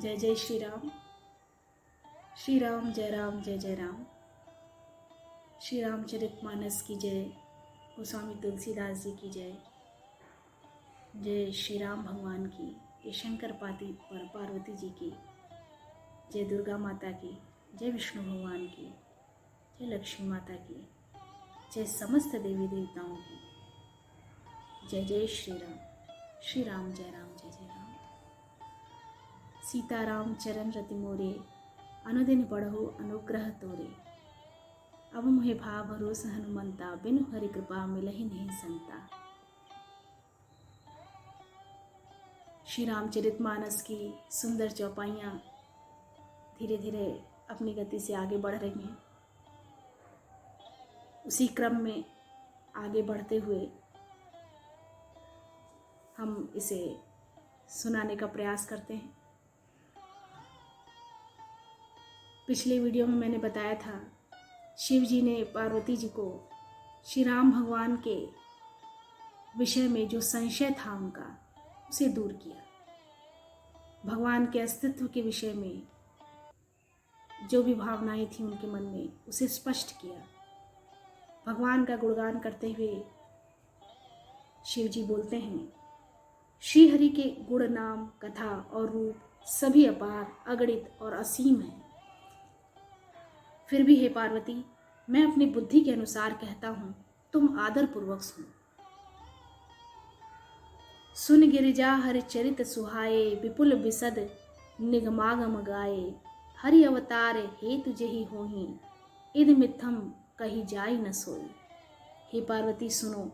जय जय श्री राम। श्री राम जय राम जय जय राम। श्री रामचरितमानस की जय। गोस्वामी तुलसीदास जी की जय। जय श्री राम भगवान की। जय शंकर पार्वती जी की। जय दुर्गा माता की। जय विष्णु भगवान की। जय लक्ष्मी माता की। जय समस्त देवी देवताओं की। जय जय श्री राम। श्री राम जय राम जय जय राम। सीताराम चरण रति मोरे, अनुदिन बढ़हु अनुग्रह तोरे। अब मोहे भाव भरोस हनुमंता, बिनु हरि कृपा मिलहि नहीं संता। श्री रामचरितमानस की सुंदर चौपाइयाँ धीरे धीरे अपनी गति से आगे बढ़ रही हैं। उसी क्रम में आगे बढ़ते हुए हम इसे सुनाने का प्रयास करते हैं। पिछले वीडियो में मैंने बताया था, शिव जी ने पार्वती जी को श्री राम भगवान के विषय में जो संशय था उनका, उसे दूर किया। भगवान के अस्तित्व के विषय में जो भी भावनाएं थी उनके मन में, उसे स्पष्ट किया। भगवान का गुणगान करते हुए शिव जी बोलते हैं, श्री हरि के गुण नाम कथा और रूप सभी अपार अगणित और असीम है। फिर भी हे पार्वती, मैं अपनी बुद्धि के अनुसार कहता हूँ, तुम आदर पूर्वक सुनो। सुन गिरिजा हरि चरित सुहाए, विपुल विशद निगमागम गाए। हरि अवतार हेतु जेहि होहि, इद मिथम कही जाय न सोई। हे पार्वती सुनो,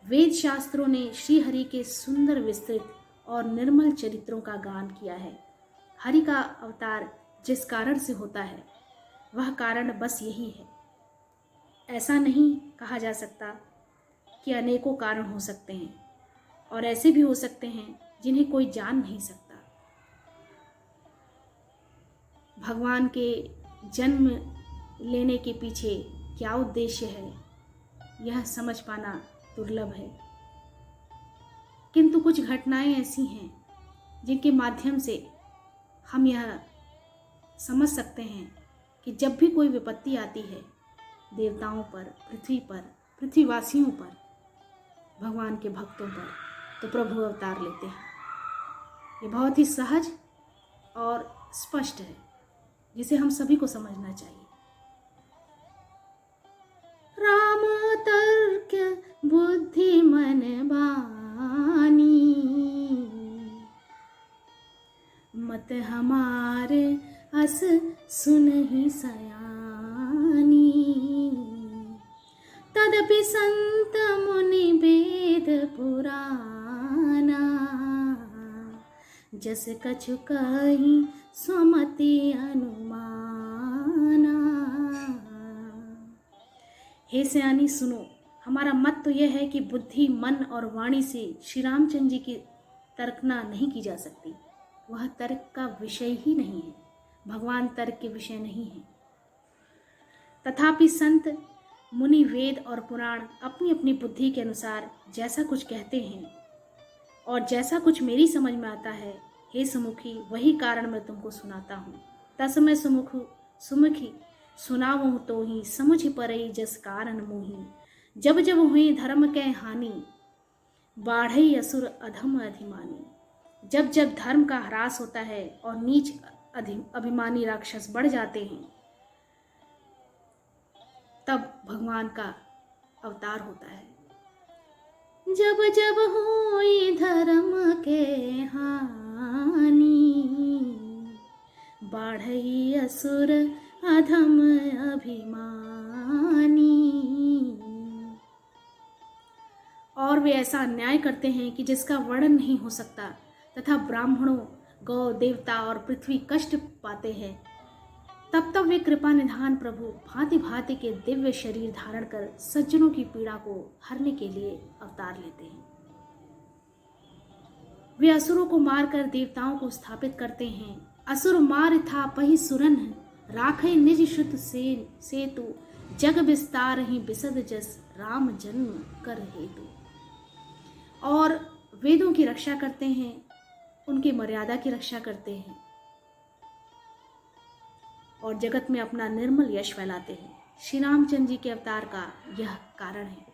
वेद शास्त्रों ने श्री हरि के सुंदर विस्तृत और निर्मल चरित्रों का गान किया है। हरि का अवतार जिस कारण से होता है, वह कारण बस यही है। ऐसा नहीं कहा जा सकता कि अनेकों कारण हो सकते हैं, और ऐसे भी हो सकते हैं जिन्हें कोई जान नहीं सकता। भगवान के जन्म लेने के पीछे क्या उद्देश्य है, यह समझ पाना दुर्लभ है। किंतु कुछ घटनाएं ऐसी हैं जिनके माध्यम से हम यह समझ सकते हैं कि जब भी कोई विपत्ति आती है देवताओं पर, पृथ्वीवासियों पर, भगवान के भक्तों पर, तो प्रभु अवतार लेते हैं। ये बहुत ही सहज और स्पष्ट है, जिसे हम सभी को समझना चाहिए। राम तर्क बुद्धि मन बानी, मत हमारे अस सुनहि सयानी। तदपि संत मुनि वेद पुराना, जस कछु कहि स्वमति अनुमाना। हे सयानी सुनो, हमारा मत तो यह है कि बुद्धि, मन और वाणी से श्री रामचंद्र जी की तर्कना नहीं की जा सकती। वह तर्क का विषय ही नहीं है। भगवान तर्क के विषय नहीं है। तथापि संत मुनि वेद और पुराण अपनी अपनी बुद्धि के अनुसार जैसा कुछ कहते हैं, और जैसा कुछ मेरी समझ में आता है, हे सुमुखी, वही कारण मैं तुमको सुनाता हूँ। तस्मै सुमुखी सुनावहु तो ही, समझ परई जस कारण मोही। जब जब हुई धर्म के हानि, बाढ़ई असुर अधम अधिमानी। जब जब धर्म का ह्रास होता है और नीच अभिमानी राक्षस बढ़ जाते हैं, तब भगवान का अवतार होता है। जब जब होई धर्म के हानि, बाढ़ई असुर अधम अभिमानी। और वे ऐसा अन्याय करते हैं कि जिसका वर्णन नहीं हो सकता, तथा ब्राह्मणों, गौ, देवता और पृथ्वी कष्ट पाते हैं। तब तब वे कृपा निधान प्रभु भांति भांति के दिव्य शरीर धारण कर सज्जनों की पीड़ा को हरने के लिए अवतार लेते हैं। वे असुरों को मारकर देवताओं को स्थापित करते हैं। असुर मार था पहि सुरन, राखे निज श्रुत सेतु। जग विस्तार ही बिसद जस, राम जन्म कर हेतु। और वेदों की रक्षा करते हैं, उनकी मर्यादा की रक्षा करते हैं। और जगत में अपना निर्मल यश फैलाते हैं। श्री रामचंद्र जी के अवतार का यह कारण है।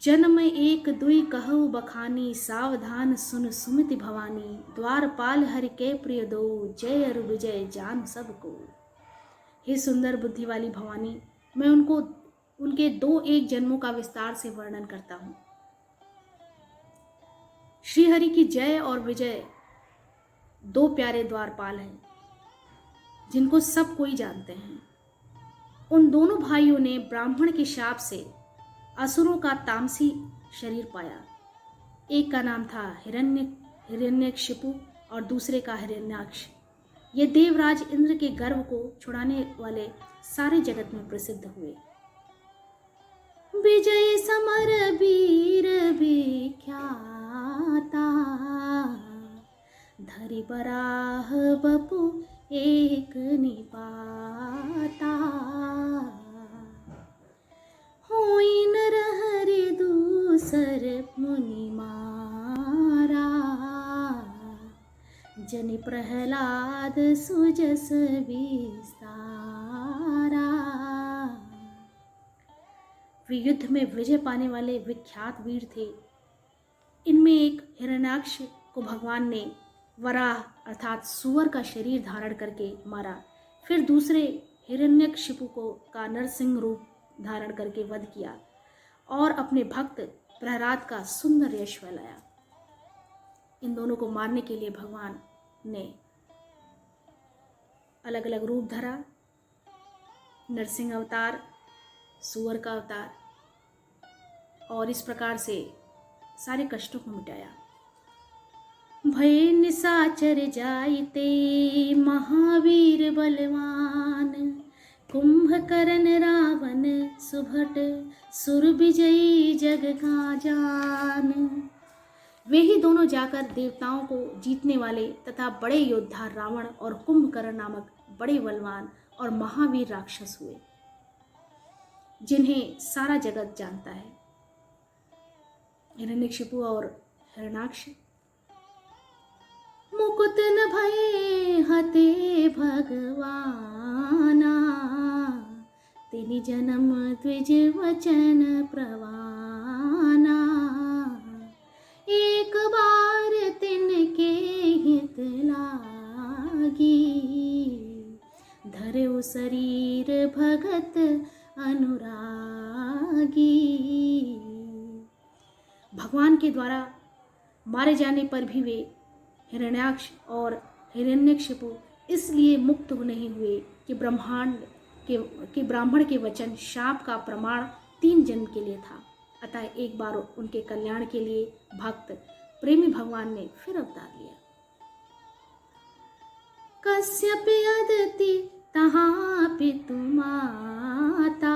जन्म एक दुई कहु बखानी, सावधान सुन सुमति भवानी, द्वारपाल हरि के प्रिय दो, जय अरु विजय जान सबको। हे सुंदर बुद्धि वाली भवानी, मैं उनके 2-1 जन्मों का विस्तार से वर्णन करता हूँ। श्री हरि की जय और विजय 2 प्यारे द्वारपाल हैं जिनको सब कोई जानते हैं। उन दोनों भाइयों ने ब्राह्मण के शाप से असुरों का तामसी शरीर पाया। एक का नाम था हिरण्यकशिपु और दूसरे का हिरण्याक्ष। ये देवराज इंद्र के गर्व को छुड़ाने वाले सारे जगत में प्रसिद्ध हुए। विजय समर वीर विख्याता, धरि बराह बपु एक निपाता, होई नर हरि दूसर मुनि मारा, जनि प्रहलाद सुजस विस्तारा। वे युद्ध में विजय पाने वाले विख्यात वीर थे। इनमें एक हिरण्याक्ष को भगवान ने वराह अर्थात सुअर का शरीर धारण करके मारा। फिर दूसरे हिरण्यकशिपु का नरसिंह रूप धारण करके वध किया और अपने भक्त प्रहलाद का सुंदर यश फैलाया। इन दोनों को मारने के लिए भगवान ने अलग अलग रूप धरा, नरसिंह अवतार, सुअर का अवतार, और इस प्रकार से सारे कष्टों को मिटाया। भय निशाचर जाइते महावीर बलवान, कुंभकर्ण रावण सुभट सुर विजयी जग का जान। वे ही दोनों जाकर देवताओं को जीतने वाले तथा बड़े योद्धा रावण और कुंभकर्ण नामक बड़े बलवान और महावीर राक्षस हुए, जिन्हें सारा जगत जानता है। हिरण्यकशिपु और हिरण्याक्ष। मुकुत न भये हते भगवाना, तिनि जन्म द्विज वचन प्रवाना, एक बार तिनके हित लागी, धरऊ शरीर भगत अनुरागी। भगवान के द्वारा मारे जाने पर भी वे हिरण्याक्ष और हिरण्यकशिपु इसलिए मुक्त नहीं हुए कि ब्राह्मण के वचन शाप का प्रमाण 3 जन्म के लिए था। अतः एक बार उनके कल्याण के लिए भक्त प्रेमी भगवान ने फिर अवतार लिया। कश्यप अदिति तहाँ पितु माता,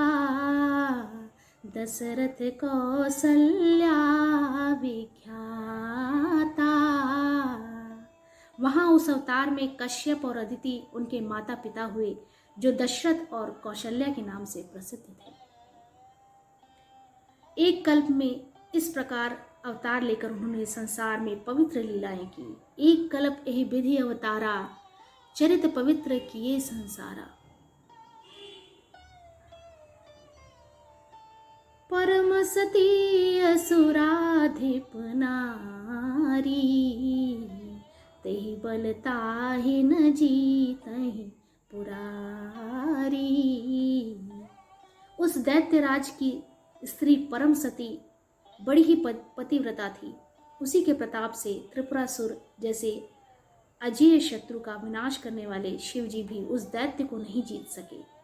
दशरथ कौसल्या विख्याता। वहाँ उस अवतार में कश्यप और अदिति उनके माता पिता हुए, जो दशरथ और कौशल्या के नाम से प्रसिद्ध थे। एक कल्प में इस प्रकार अवतार लेकर उन्होंने संसार में पवित्र लीलाएं की। एक कल्प यही विधि अवतारा, चरित पवित्र किए संसारा। परम सती असुराधिप नारी, तेहि बल ताहि न जीतहि पुरारी। उस दैत्यराज की स्त्री परम सती बड़ी ही पतिव्रता थी। उसी के प्रताप से त्रिपुरासुर जैसे अजेय शत्रु का विनाश करने वाले शिव जी भी उस दैत्य को नहीं जीत सके।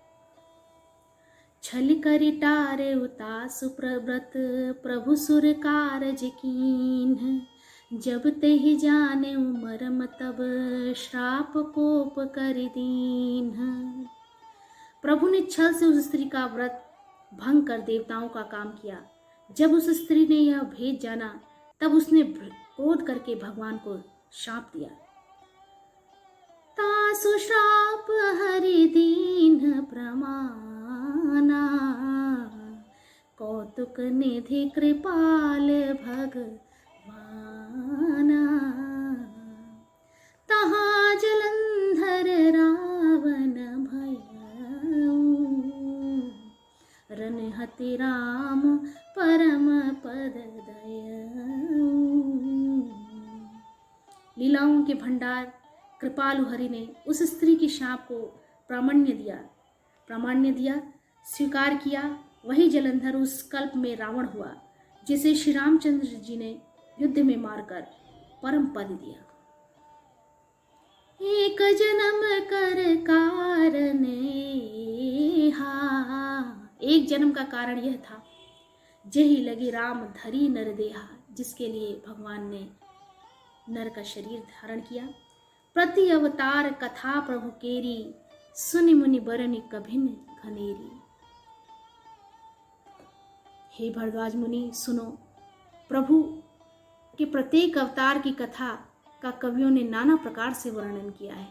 छल करि टारे उता सुप्रव्रत, प्रभु सुर कारज कीन्ह, जब तेहि जाने मरम तब श्राप कोप कर दीन्ह। प्रभु ने छल से उस स्त्री का व्रत भंग कर देवताओं का काम किया। जब उस स्त्री ने यह भेद जाना, तब उसने क्रोध करके भगवान को शाप दिया। तासु श्राप हरि दीन प्रमाना, कौतुक निधि कृपाल भगवाना। तहाँ जलंधर ते राम परम पद दयालु। लीलाओं के भंडार कृपालु हरि ने उस स्त्री की शाप को प्रामाण्य दिया, स्वीकार किया। वही जलंधर उस कल्प में रावण हुआ, जिसे श्री रामचंद्र जी ने युद्ध में मारकर परम पद दिया। एक जन्म कर कारण एक जन्म का कारण यह था, जेहि लगी राम धरी नर देहा, जिसके लिए भगवान ने नर का शरीर धारण किया। प्रति अवतार कथा प्रभु केरी, सुनि मुनि बरनि कभिन घनेरी। हे भरद्वाज मुनि सुनो, प्रभु के प्रत्येक अवतार की कथा का कवियों ने नाना प्रकार से वर्णन किया है।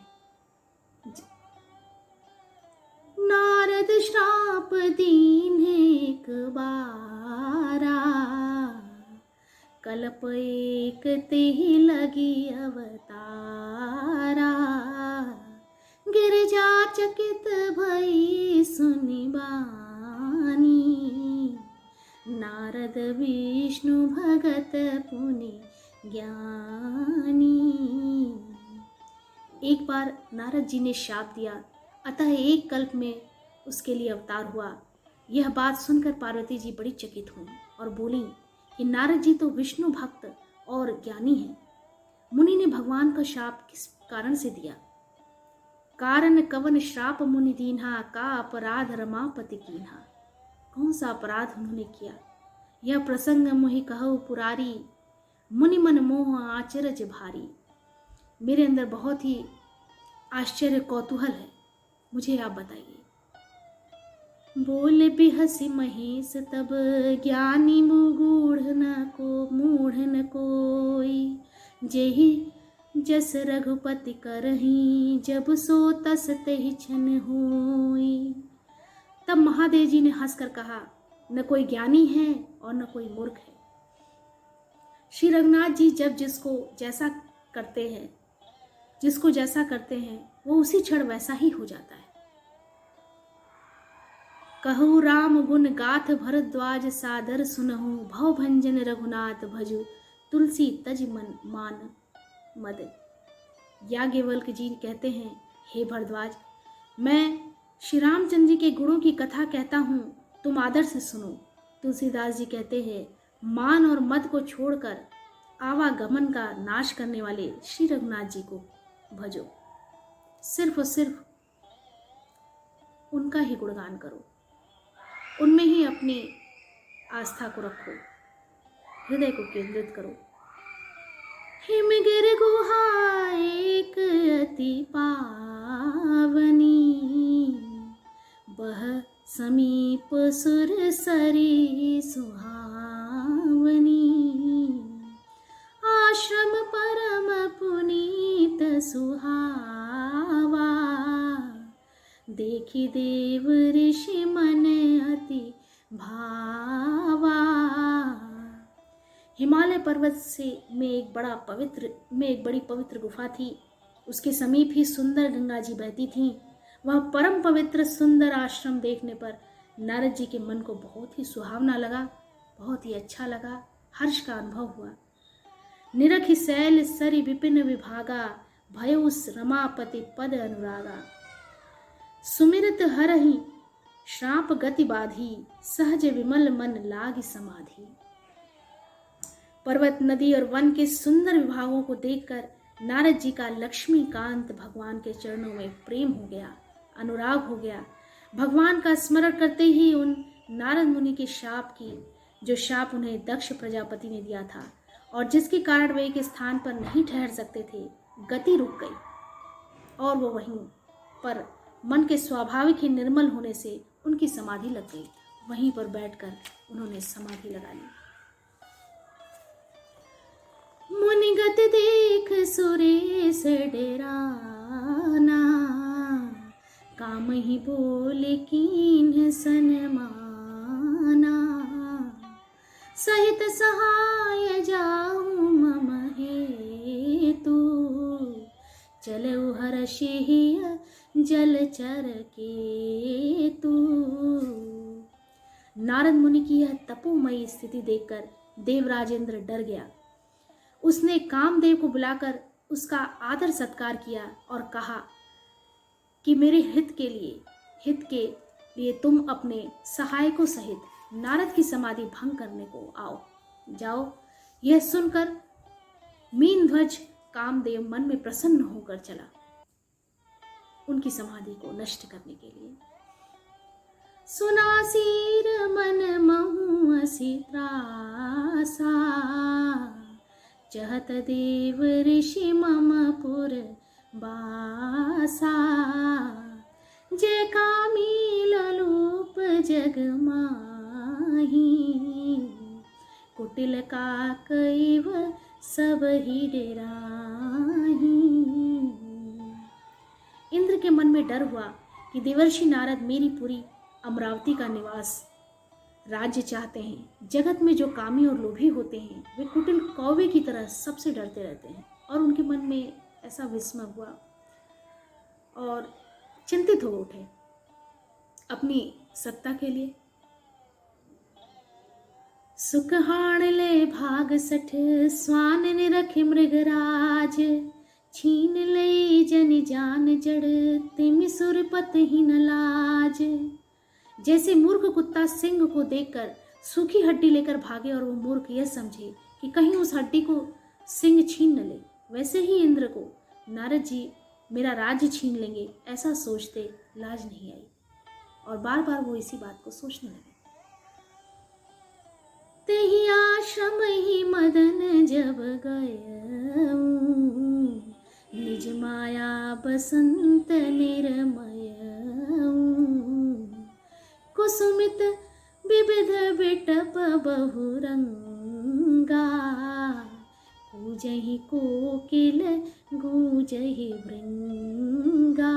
नारद श्राप दीन एक बारा, कल्प एक तेहि लगी अवतारा। गिरजा चकित भई सुनि बानी, नारद विष्णु भगत पुनि ज्ञानी। एक बार नारद जी ने शाप दिया, अतः एक कल्प में उसके लिए अवतार हुआ। यह बात सुनकर पार्वती जी बड़ी चकित हुई और बोली कि नारद जी तो विष्णु भक्त और ज्ञानी हैं, मुनि ने भगवान का शाप किस कारण से दिया? कारण कवन श्राप मुनि दीन्हा, का अपराध रमापति कीन्हा। कौन सा अपराध उन्होंने किया? यह प्रसंग मोहि कहु पुरारी, मुनि मन मोह आचरज भारी। मेरे अंदर बहुत ही आश्चर्य कौतूहल है, मुझे आप बताइए। बोले बिहसी महेश तब, ज्ञानी मूढ़ न कोई। जेहि जस रघुपति करही, जब सो तस तेहि छन होई। तब महादेव जी ने हंसकर कहा, न कोई ज्ञानी है और न कोई मूर्ख है। श्री रघुनाथ जी जब जिसको जैसा करते हैं वो उसी क्षण वैसा ही हो जाता है। कहु राम गुण गाथ भरद्वाज, सादर सुनहु भव भंजन रघुनाथ भजु, तुलसी तज मन मान मद। याज्ञवल्क्य जी कहते हैं, हे भरद्वाज, मैं श्री रामचंद्र जी के गुणों की कथा कहता हूँ, तुम आदर से सुनो। तुलसीदास जी कहते हैं, मान और मद को छोड़कर आवागमन का नाश करने वाले श्री रघुनाथ जी को भजो। सिर्फ और सिर्फ उनका ही गुणगान करो, उनमें ही अपनी आस्था को रखो, हृदय को केंद्रित करो। हिमगिर गुहा एक अति पावनी, बह समीप सुर सरी सुहावनी। आश्रम परम पुनीत सुहावा, देखी देव ऋषि मन अति भावा। हिमालय पर्वत में एक बड़ी पवित्र गुफा थी। उसके समीप ही सुंदर गंगा जी बहती थीं। वह परम पवित्र सुंदर आश्रम देखने पर नारद जी के मन को बहुत ही सुहावना लगा, बहुत ही अच्छा लगा, हर्ष का अनुभव हुआ। निरखि शैल सरि विपिन विभागा, भयोस रमापति पद अनुरागा। सुमिरत हरहि श्राप गति बाधी, सहज विमल मन लागी समाधि। पर्वत, नदी और वन के सुंदर विभागों को देखकर नारद जी का लक्ष्मीकांत भगवान के चरणों में प्रेम हो गया, अनुराग हो गया। भगवान का स्मरण करते ही उन नारद मुनि के शाप की, जो शाप उन्हें दक्ष प्रजापति ने दिया था और जिसके कारण वे एक स्थान पर नहीं ठहर सकते थे, गति रुक गई और वो वहीं पर मन के स्वाभाविक ही निर्मल होने से उनकी समाधि लग गई। वहीं पर बैठकर उन्होंने समाधि लगा ली। मुनिगत देख सुरेश डेराना, काम ही बोले कीन्ह सनमाना। सहित सहाय जाऊं मम हेतु, चलऊ हर्षि जलचर केतु। नारद मुनि की यह तपोमयी स्थिति देखकर देवराजेंद्र डर गया। उसने कामदेव को बुलाकर उसका आदर सत्कार किया और कहा कि मेरे हित के लिए तुम अपने सहायकों सहित नारद की समाधि भंग करने को जाओ। यह सुनकर मीनध्वज कामदेव मन में प्रसन्न होकर चला उनकी समाधि को नष्ट करने के लिए। सुनासीर मन महु असी त्रासा, चहत देव ऋषि मम पुर बासा। जय कामी ललूप जग माही, कुटिल का कैव सब ही डेराही। इंद्र के मन में डर हुआ कि देवर्षि नारद मेरी पुरी अमरावती का निवास राज्य चाहते हैं। जगत में जो कामी और लोभी होते हैं वे कुटिल कौवे की तरह सबसे डरते रहते हैं। और उनके मन में ऐसा विस्मय हुआ और चिंतित हो उठे अपनी सत्ता के लिए। सुकहाण ले भाग सठ, स्वान निरख मृगराज। छीन ले जन जान जड़, तिम सुरपत ही न लाज। जैसे मूर्ख कुत्ता सिंह को देखकर सूखी हड्डी लेकर भागे और वो मूर्ख यह समझे कि कहीं उस हड्डी को सिंह छीन न ले, वैसे ही इंद्र को नारद जी मेरा राज्य छीन लेंगे ऐसा सोचते लाज नहीं आई और बार बार वो इसी बात को सोचने लगे। तेहि आश्रम ही मदन जब गए, निज माया बसंत निर्मय। कुसुमित विविध बिटप बहुरंगा, कूजहि कोकिल गूजहि भृंगा।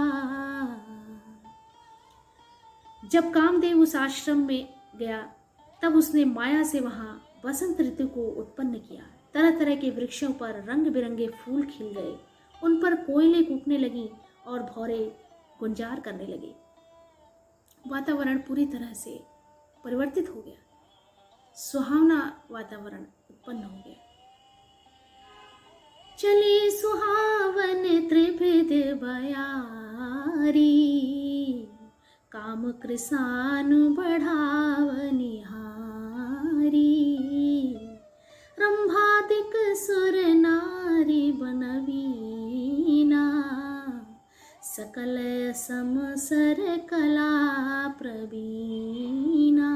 जब कामदेव उस आश्रम में गया तब उसने माया से वहां बसंत ऋतु को उत्पन्न किया। तरह तरह के वृक्षों पर रंग बिरंगे फूल खिल गए, उन पर कोयले कूटने लगी और भौरे गुंजार करने लगे। वातावरण पूरी तरह से परिवर्तित हो गया, सुहावना वातावरण उत्पन्न हो गया। चले सुहावन त्रिभिद बयारी, काम कृसानु बढ़ावनिहारी। रंभादिक सुर नारी बनवीना, सकल समसर कला प्रवीणा।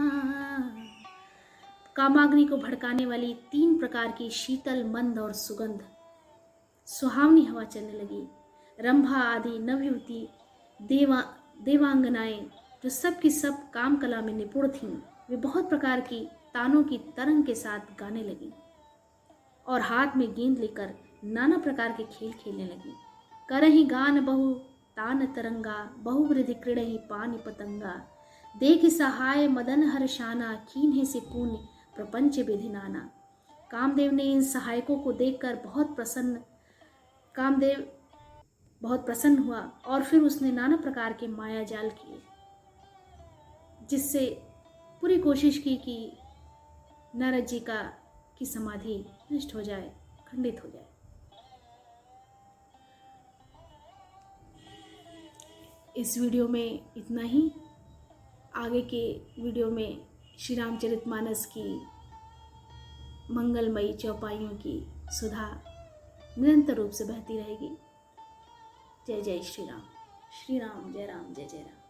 कामाग्नि को भड़काने वाली 3 प्रकार की शीतल, मंद और सुगंध सुहावनी हवा चलने लगी। रंभा आदि नवयुवती देवांगनाएं जो सब की सब काम कला में निपुण थीं, वे बहुत प्रकार की तानों की तरंग के साथ गाने लगी और हाथ में गेंद लेकर नाना प्रकार के खेल खेलने लगी। करहि गान बहु तान तरंगा, बहुवृद्धि क्रीड़हि पानि पतंगा। देख सहाय मदन हर्षाना, कीन्हे से पुण्य प्रपंच विधि नाना। कामदेव ने इन सहायकों को देखकर कामदेव बहुत प्रसन्न हुआ और फिर उसने नाना प्रकार के माया जाल किए, जिससे पूरी कोशिश की कि नारद जी की समाधि नष्ट हो जाए, खंडित हो जाए। इस वीडियो में इतना ही। आगे के वीडियो में श्री रामचरितमानस की मंगलमयी चौपाइयों की सुधा निरंतर रूप से बहती रहेगी। जय जय श्री राम। श्री राम जय राम जय जय राम।